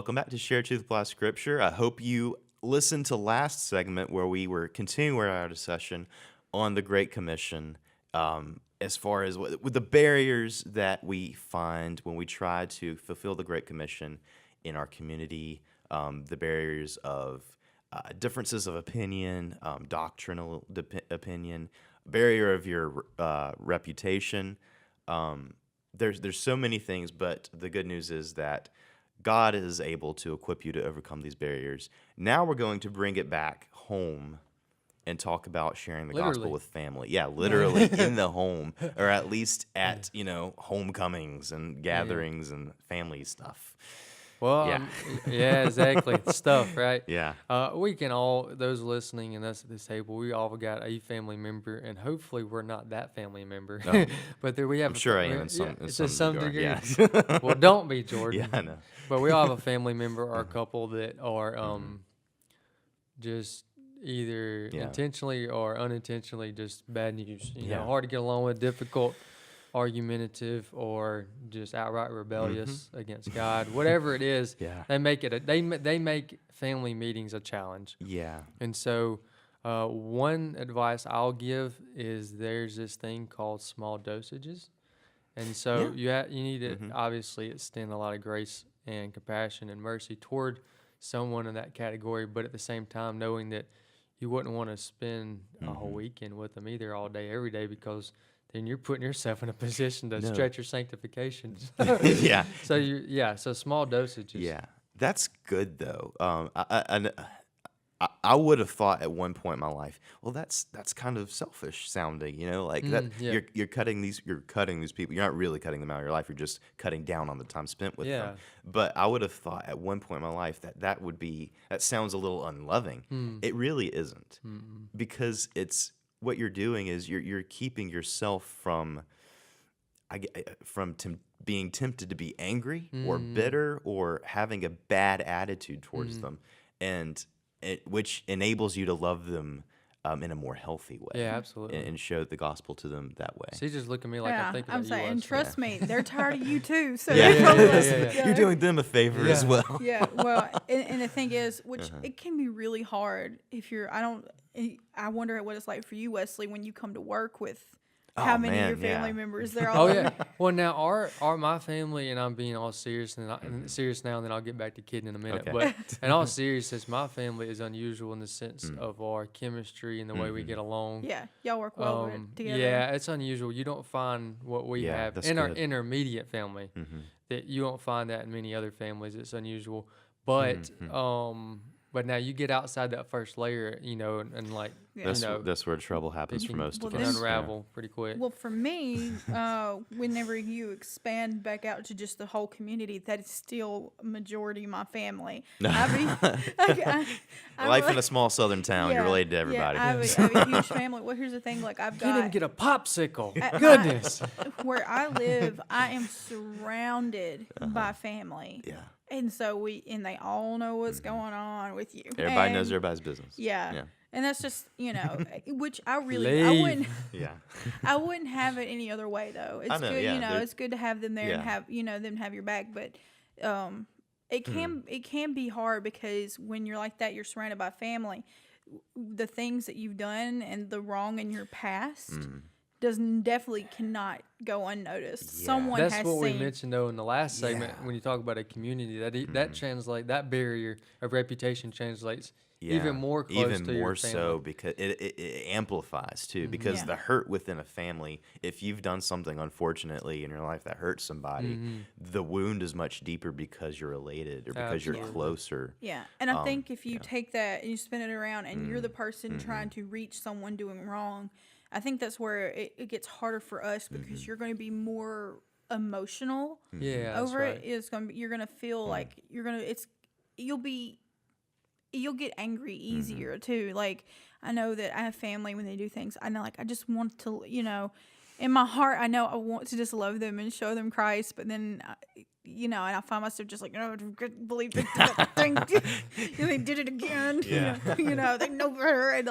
welcome back to Share Truth Apply Scripture. I hope you listened to last segment where we were continuing our discussion on the Great Commission, as far as with the barriers that we find when we try to fulfill the Great Commission in our community, the barriers of differences of opinion, doctrinal opinion, barrier of your reputation. There's so many things, but the good news is that God is able to equip you to overcome these barriers. Now we're going to bring it back home and talk about sharing the gospel with family. Yeah, literally in the home, or at least at, homecomings and gatherings and family stuff. Well, Yeah. exactly. Stuff, right? Yeah. We can all, those listening and us at this table, we all got a family member, and hopefully we're not that family member. No. But there we have. I'm sure I am in some regard. degree. Yeah. Well, don't be, Jordan. Yeah, I know. But we all have a family member or a couple that are just either intentionally or unintentionally just bad news. You know, hard to get along with, difficult, argumentative, or just outright rebellious against God. Whatever it is, they make it. They make family meetings a challenge. Yeah. And so, one advice I'll give is there's this thing called small dosages, and so you need to obviously extend a lot of grace and compassion and mercy toward someone in that category, but at the same time knowing that you wouldn't want to spend a whole weekend with them either, all day, every day, because then you're putting yourself in a position to stretch your sanctification. Yeah. So small dosages. Yeah. That's good though. I would have thought at one point in my life, well, that's kind of selfish sounding, that you're cutting these people. You're not really cutting them out of your life. You're just cutting down on the time spent with them. But I would have thought at one point in my life that sounds a little unloving. It really isn't, because it's what you're doing is you're keeping yourself from being tempted to be angry or bitter or having a bad attitude towards them, and which enables you to love them in a more healthy way. Yeah, absolutely. And show the gospel to them that way. So you just look at me like I'm thinking I'm about saying, you. and trust me, they're tired of you too. So You're doing them a favor as well. Yeah, well, and the thing is, which it can be really hard if you're. I wonder what it's like for you, Wesley, when you come to work with how many of your family members they're all. Oh yeah. Well, now our my family, and I'm being all serious and serious now, and then I'll get back to kidding in a minute. Okay. But in all seriousness, my family is unusual in the sense of our chemistry and the way we get along. Yeah, y'all work well together. Yeah, it's unusual. You don't find what we have in our good. intermediate family. That you don't find that in many other families. It's unusual, but but now you get outside that first layer, and like that's where trouble happens for most of us. Can unravel pretty quick. Well, for me, whenever you expand back out to just the whole community, that is still a majority of my family. Life in a small southern town, you're related to everybody. I have a huge family. Well, here's the thing: I've got. Can't even get a popsicle. Goodness. Where I live, I am surrounded by family. Yeah. And so they all know what's going on with you. Everybody knows everybody's business. Yeah. And that's just, which I Leave. I wouldn't have it any other way though. It's good, it's good to have them there and have, them have your back, but it can be hard because when you're like that, you're surrounded by family. The things that you've done and the wrong in your past definitely cannot go unnoticed. Yeah. Someone That's has what seen. we mentioned though in the last segment when you talk about a community that barrier of reputation translates even more close to your family. So because it amplifies too, because the hurt within a family, if you've done something unfortunately in your life that hurts somebody, the wound is much deeper because you're related or because you're closer. Yeah, and I think if you take that and you spin it around and you're the person trying to reach someone doing wrong, I think that's where it gets harder for us because you're going to be more emotional over it. It's going to be, you're going to feel like you'll get angry easier too. Like, I know that I have family when they do things. I know, I just want to, in my heart, I know I want to just love them and show them Christ, but then, and I find myself just like, I can't believe they did that thing. They did it again. Yeah. They know better. And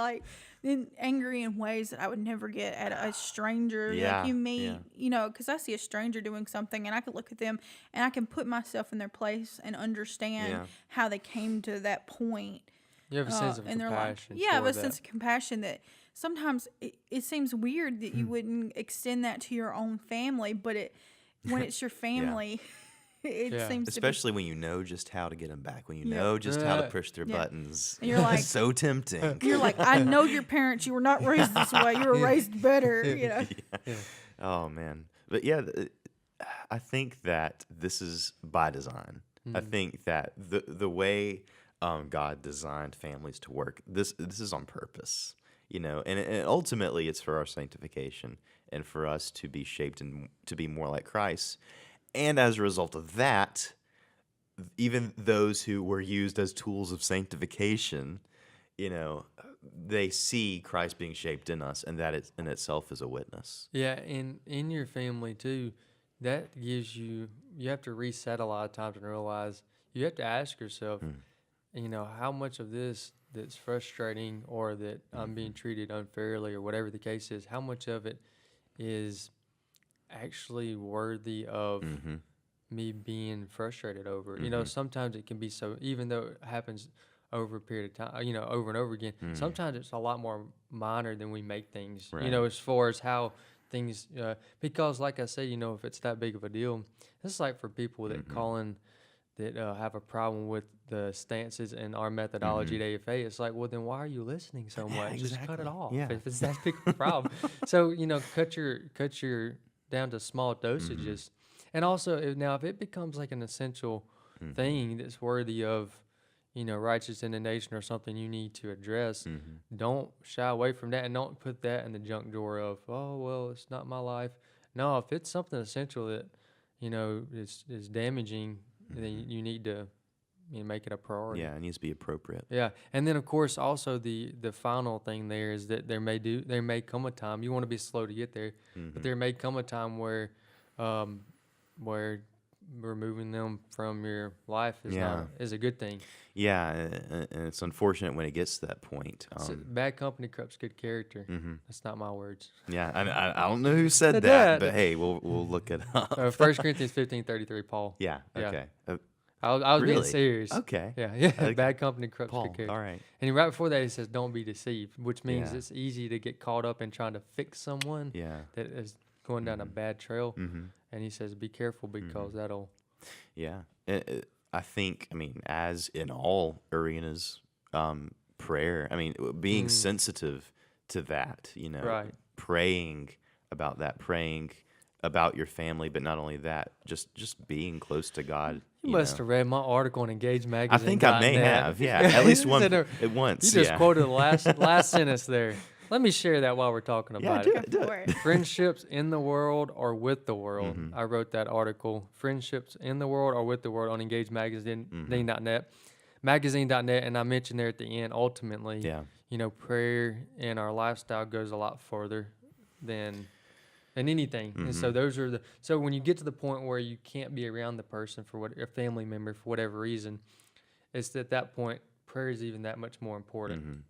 angry in ways that I would never get at a stranger. Yeah, Like you meet, yeah. because I see a stranger doing something and I could look at them and I can put myself in their place and understand how they came to that point. You have a sense of in their life. compassion. Yeah, I have a that. sense of compassion that sometimes it seems weird that you wouldn't extend that to your own family, but when it's your family, it seems especially when you know just how to get them back, when you know just how to push their buttons. And you're like, it's so tempting. You're like, I know your parents. You were not raised this way. You were raised better. Oh man, but I think that this is by design. I think that the way God designed families to work, this is on purpose, and ultimately it's for our sanctification and for us to be shaped and to be more like Christ. And as a result of that, even those who were used as tools of sanctification, they see Christ being shaped in us, and that in itself is a witness. Yeah, and in your family too, that gives you have to reset a lot of times and realize you have to ask yourself, how much of this that's frustrating or that I'm being treated unfairly or whatever the case is, how much of it is actually worthy of me being frustrated over. Sometimes it can be so, even though it happens over a period of time, over and over again, sometimes it's a lot more minor than we make things, as far as how things, because like I said, if it's that big of a deal, it's like for people that that have a problem with the stances and our methodology at AFA, it's like, well, then why are you listening so much? Just cut it off if it's that big of a problem. So, cut your down to small dosages. And also, if it becomes like an essential thing that's worthy of, righteous indignation or something you need to address, don't shy away from that and don't put that in the junk drawer of, oh, well, it's not my life. No, if it's something essential that, is damaging, then you need to make it a priority. Yeah, it needs to be appropriate. Yeah, and then of course also the final thing there is that there may come a time, you want to be slow to get there, but there may come a time where removing them from your life is a good thing. Yeah, and it's unfortunate when it gets to that point. Bad company corrupts good character. That's not my words. Yeah, I don't know who said that, but hey, we'll look it up. 1 Corinthians 15:33, Paul. Yeah. Okay. I was being Really? serious. Okay. Yeah. Okay. Bad company corrupts Paul, good character. all right. And right before that, he says, "Don't be deceived," which means Yeah. it's easy to get caught up in trying to fix someone that is going down a bad trail. And he says, "Be careful because that'll." Yeah. I think, as in all arenas, prayer, being sensitive to that, Right. praying about that, praying about your family, but not only that, just being close to God. You must have read my article in Engage Magazine. I think I may have, yeah. At least once. You just quoted the last sentence there. Let me share that while we're talking about it. Do it. Friendships in the world or with the world. I wrote that article. Friendships in the world or with the world on Engage Magazine.net. Magazine.net, and I mentioned there at the end, ultimately, prayer and our lifestyle goes a lot further than anything. And so those are so when you get to the point where you can't be around the person a family member for whatever reason, it's at that point prayer is even that much more important.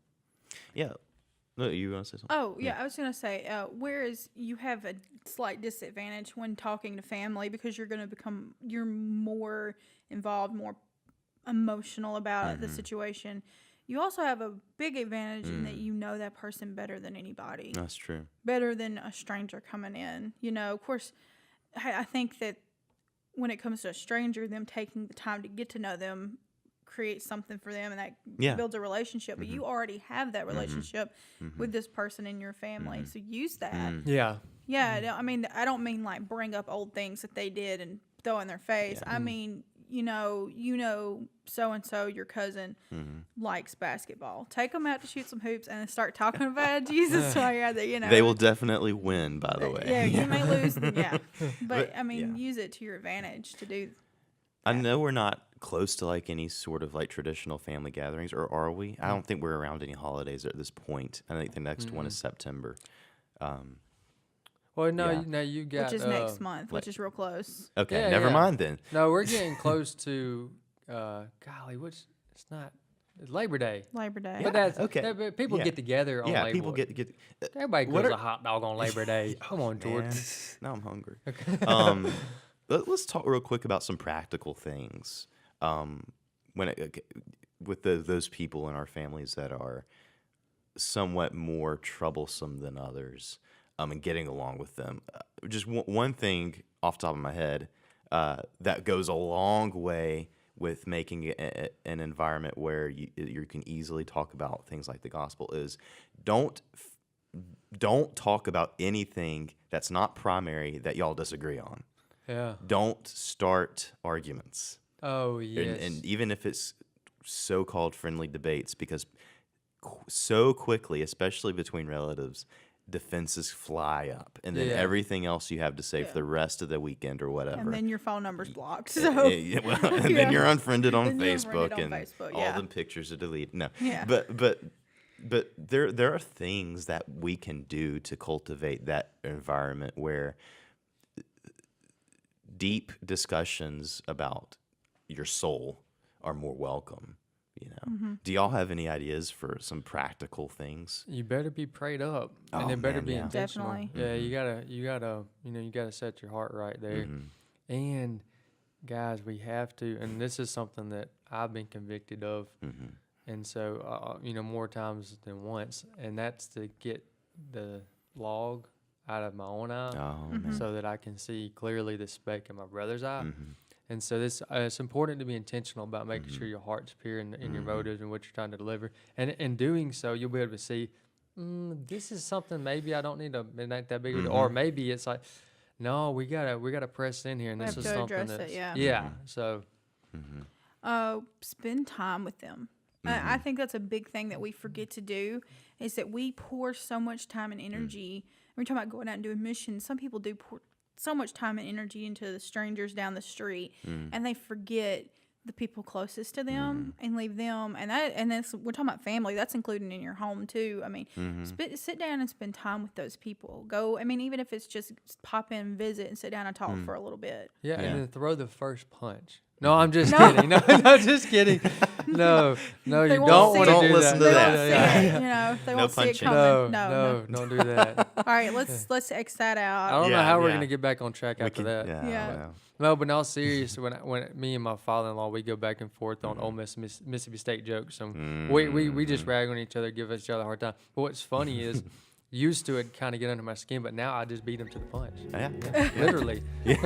Yeah. No, you want to say something? Oh, yeah, I was going to say, whereas you have a slight disadvantage when talking to family because you're more involved, more emotional about the situation. You also have a big advantage in that you know that person better than anybody. That's true. Better than a stranger coming in. Of course, I think that when it comes to a stranger, them taking the time to get to know them creates something for them, and that builds a relationship. But you already have that relationship with this person in your family, so use that. Yeah. Yeah, I don't mean like bring up old things that they did and throw in their face. Yeah. I mean, so and so, your cousin likes basketball. Take them out to shoot some hoops and start talking about Jesus while you're out there. They will definitely win, by the way. Yeah, you may lose. Yeah, but use it to your advantage to do. I know we're not close to like any sort of like traditional family gatherings, or are we? I don't think we're around any holidays at this point. I think the next one is September. Well, no, you got which is next month, which is real close. Okay, never mind then. No, we're getting close to golly, it's not. Labor Day. Labor Day. But that's okay. But people get together on Labor Day. People get. Everybody grills a hot dog on Labor Day. Come on, Jordan. Now I'm hungry. Okay. Let's talk real quick about some practical things. With those people in our families that are somewhat more troublesome than others, and getting along with them. Just one thing off the top of my head that goes a long way with making an environment where you can easily talk about things like the gospel is don't talk about anything that's not primary that y'all disagree on. Yeah. Don't start arguments. Oh, yes. And even if it's so-called friendly debates, because so quickly, especially between relatives, defenses fly up, and then everything else you have to say for the rest of the weekend or whatever. And then your phone number's blocked. So then you're unfriended on Facebook, all the pictures are deleted. No, but there are things that we can do to cultivate that environment where deep discussions about your soul are more welcome. Do y'all have any ideas for some practical things? You better be prayed up, and it better be intentional. Definitely. Yeah, you gotta set your heart right there. And guys, we have to, and this is something that I've been convicted of, and so more times than once, and that's to get the log out of my own eye, so that I can see clearly the speck in my brother's eye. And so it's important to be intentional about making sure your heart's pure in your motives and what you're trying to deliver. And in doing so, you'll be able to see, this is something maybe I don't need to, it ain't that big of a deal. Or maybe it's like, no, we gotta press in here, and this is something that's So, spend time with them. I think that's a big thing that we forget to do, is that we pour so much time and energy. We're talking about going out and doing missions. Some people do pour so much time and energy into the strangers down the street, and they forget the people closest to them and leave them. And that's, we're talking about family. That's including in your home too. I mean, sit down and spend time with those people. Even if it's just pop in, visit, and sit down and talk for a little bit. Yeah, and then throw the first punch. No, I'm just kidding. No, just kidding. No, you don't want to do listen that. To that. They won't see it coming. No, don't do that. All right, let's X that out. I don't know how we're gonna get back on track after that. Yeah. No, but in all seriousness, when me and my father-in-law, we go back and forth on Ole Miss, Mississippi State jokes, and we just rag on each other, give each other a hard time. But what's funny is, used to it kind of get under my skin, but now I just beat him to the punch. Yeah. Literally. You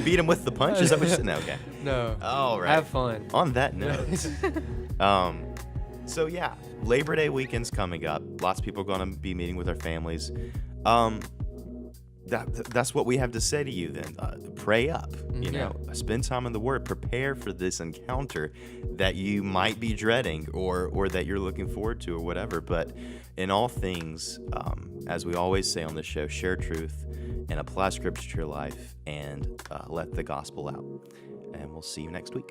beat him with the punch? Is that what you're saying? No, okay. No. All right. Have fun. On that note, so yeah, Labor Day weekend's coming up. Lots of people are going to be meeting with their families. That's what we have to say to you then. Pray up, spend time in the Word, prepare for this encounter that you might be dreading or that you're looking forward to or whatever. But in all things, as we always say on the show, share truth and apply Scripture to your life and let the gospel out. And we'll see you next week.